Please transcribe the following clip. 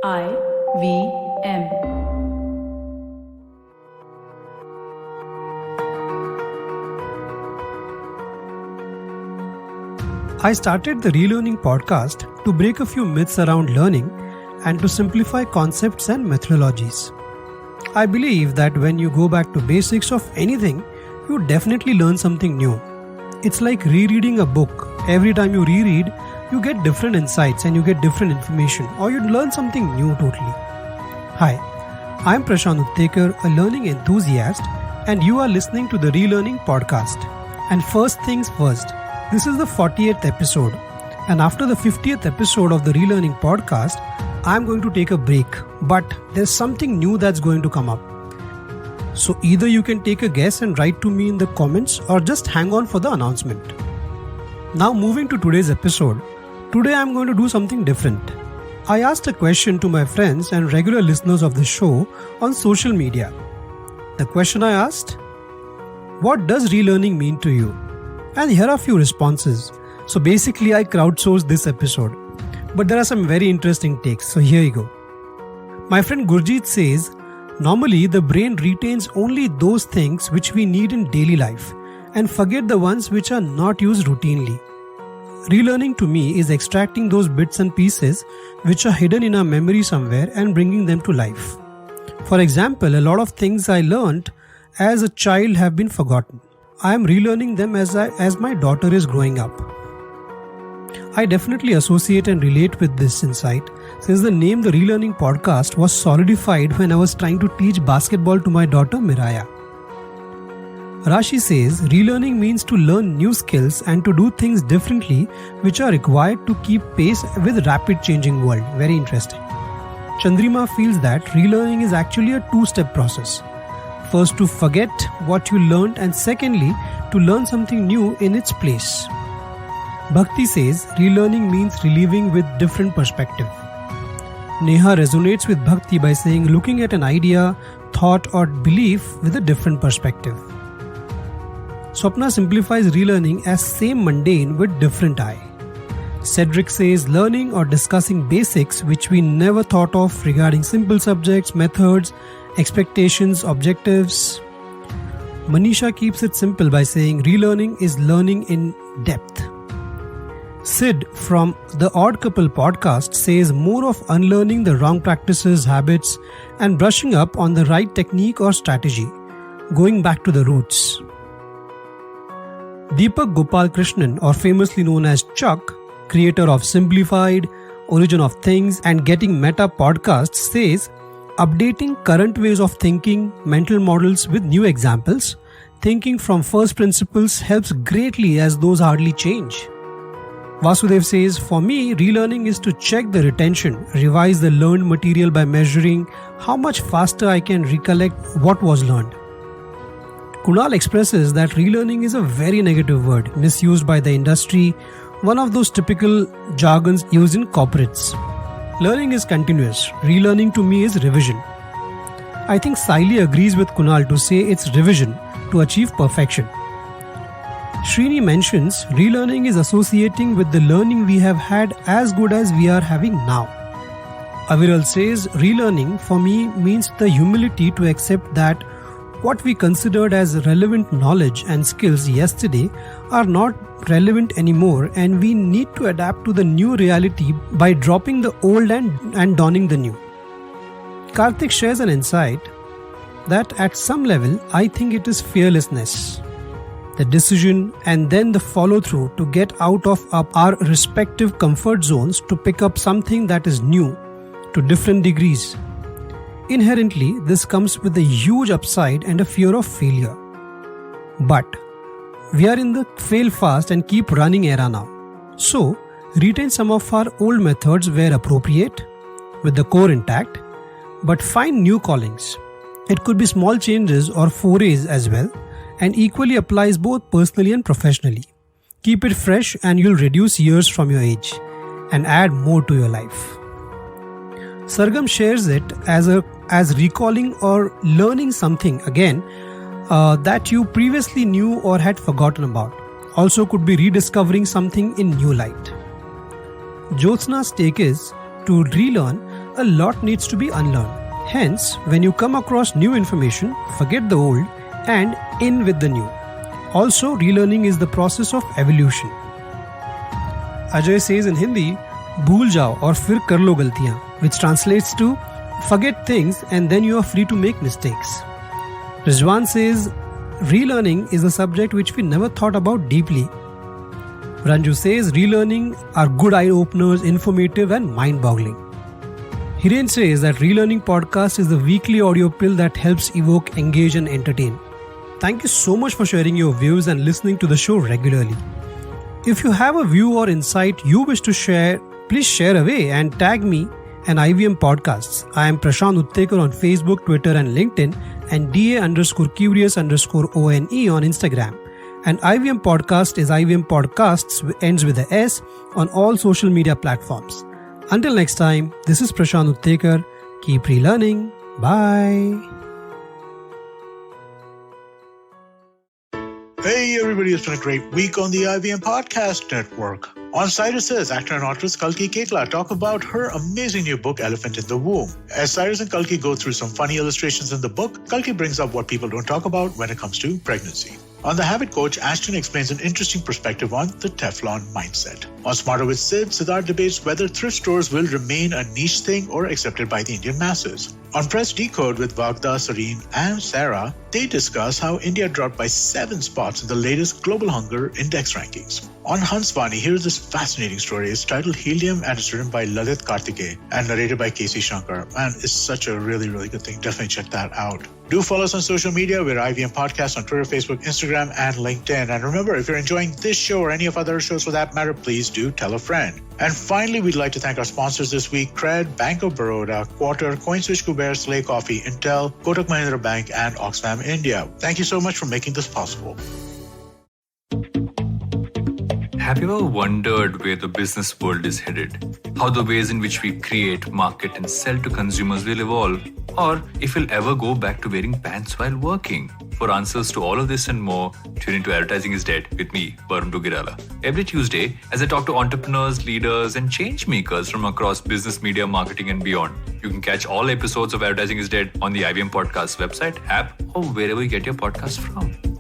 IVM. I started the Relearning podcast to break a few myths around learning and to simplify concepts and methodologies. I believe that when you go back to basics of anything, you definitely learn something new. It's like rereading a book. Every time you reread, you get different insights and you get different information, or you learn something new totally. Hi, I'm Prashant Uttekar, a learning enthusiast, and you are listening to the Relearning podcast. And first things first, this is the 40th episode, and after the 50th episode of the Relearning podcast, I'm going to take a break, but there's something new that's going to come up. So either you can take a guess and write to me in the comments, or just hang on for the announcement. Now moving to today's episode, today I'm going to do something different. I asked a question to my friends and regular listeners of the show on social media. The question I asked, what does relearning mean to you? And here are a few responses. So basically I crowdsourced this episode. But there are some very interesting takes, so here you go. My friend Gurjeet says, normally the brain retains only those things which we need in daily life and forget the ones which are not used routinely. Relearning to me is extracting those bits and pieces which are hidden in our memory somewhere and bringing them to life. For example, a lot of things I learned as a child have been forgotten. I am relearning them as my daughter is growing up. I definitely associate and relate with this insight since the name The Relearning Podcast was solidified when I was trying to teach basketball to my daughter Miraya. Rashi says, relearning means to learn new skills and to do things differently which are required to keep pace with rapid changing world. Very interesting. Chandrima feels that relearning is actually a two-step process. First to forget what you learned and secondly to learn something new in its place. Bhakti says, relearning means reliving with different perspective. Neha resonates with Bhakti by saying looking at an idea, thought or belief with a different perspective. Swapna simplifies relearning as same mundane with different eye. Cedric says learning or discussing basics which we never thought of regarding simple subjects, methods, expectations, objectives. Manisha keeps it simple by saying relearning is learning in depth. Sid from the Odd Couple podcast says more of unlearning the wrong practices, habits and brushing up on the right technique or strategy, going back to the roots. Deepak Gopal Krishnan, or famously known as Chuck, creator of Simplified, Origin of Things and Getting Meta podcasts, says updating current ways of thinking, mental models with new examples, thinking from first principles helps greatly as those hardly change. Vasudev says, for me, relearning is to check the retention, revise the learned material by measuring how much faster I can recollect what was learned. Kunal expresses that relearning is a very negative word, misused by the industry, one of those typical jargons used in corporates. Learning is continuous. Relearning to me is revision. I think Saili agrees with Kunal to say it's revision to achieve perfection. Srini mentions relearning is associating with the learning we have had as good as we are having now. Aviral says relearning for me means the humility to accept that what we considered as relevant knowledge and skills yesterday are not relevant anymore and we need to adapt to the new reality by dropping the old and donning the new. Karthik shares an insight that at some level I think it is fearlessness. The decision and then the follow-through to get out of our respective comfort zones to pick up something that is new to different degrees. Inherently, this comes with a huge upside and a fear of failure. But we are in the fail fast and keep running era now. So, retain some of our old methods where appropriate, with the core intact, but find new callings. It could be small changes or forays as well, and equally applies both personally and professionally. Keep it fresh and you'll reduce years from your age and add more to your life. Sargam shares it as recalling or learning something again that you previously knew or had forgotten about. Also could be rediscovering something in new light. Jyotsna's take is to relearn a lot needs to be unlearned. Hence, when you come across new information, forget the old and in with the new. Also, relearning is the process of evolution. Ajay says in Hindi, "Bhool jao aur fir kar lo galtiyan," which translates to forget things and then you are free to make mistakes. Rizwan says, "Relearning is a subject which we never thought about deeply." Ranju says, "Relearning are good eye-openers, informative and mind-boggling." Hiren says that Relearning Podcast is the weekly audio pill that helps evoke, engage and entertain. Thank you so much for sharing your views and listening to the show regularly. If you have a view or insight you wish to share, please share away and tag me and IVM Podcasts. I am Prashant Uttekar on Facebook, Twitter and LinkedIn and DA_curious_ONE on Instagram. And IVM Podcast is IVM Podcasts, ends with a S, on all social media platforms. Until next time, this is Prashant Uttekar. Keep relearning. Bye. Hey everybody, it's been a great week on the IVM Podcast Network. On Cyrus's, actor and author Kalki Koechlin talk about her amazing new book, Elephant in the Womb. As Cyrus and Kalki go through some funny illustrations in the book, Kalki brings up what people don't talk about when it comes to pregnancy. On The Habit Coach, Ashton explains an interesting perspective on the Teflon mindset. On Smarter with Sid, Siddharth debates whether thrift stores will remain a niche thing or accepted by the Indian masses. On Press Decode with Vagda, Sareen and Sarah, they discuss how India dropped by 7 spots in the latest Global Hunger Index rankings. On Hansvani, here's this fascinating story. It's titled Helium and it's written by Lalit Karthike and narrated by Casey Shankar. And it's such a really, really good thing. Definitely check that out. Do follow us on social media. We're IVM Podcast on Twitter, Facebook, Instagram, and LinkedIn. And remember, if you're enjoying this show or any of other shows for that matter, please do tell a friend. And finally, we'd like to thank our sponsors this week, Cred, Bank of Baroda, Quarter, CoinSwitch, Kuber, Slay Coffee, Intel, Kotak Mahindra Bank, and Oxfam India. Thank you so much for making this possible. Have you ever wondered where the business world is headed? How the ways in which we create, market and sell to consumers will evolve? Or if we'll ever go back to wearing pants while working? For answers to all of this and more, tune into Advertising is Dead with me, Varun Dugirala. Every Tuesday, as I talk to entrepreneurs, leaders and change makers from across business, media, marketing and beyond. You can catch all episodes of Advertising is Dead on the IVM Podcast website, app or wherever you get your podcasts from.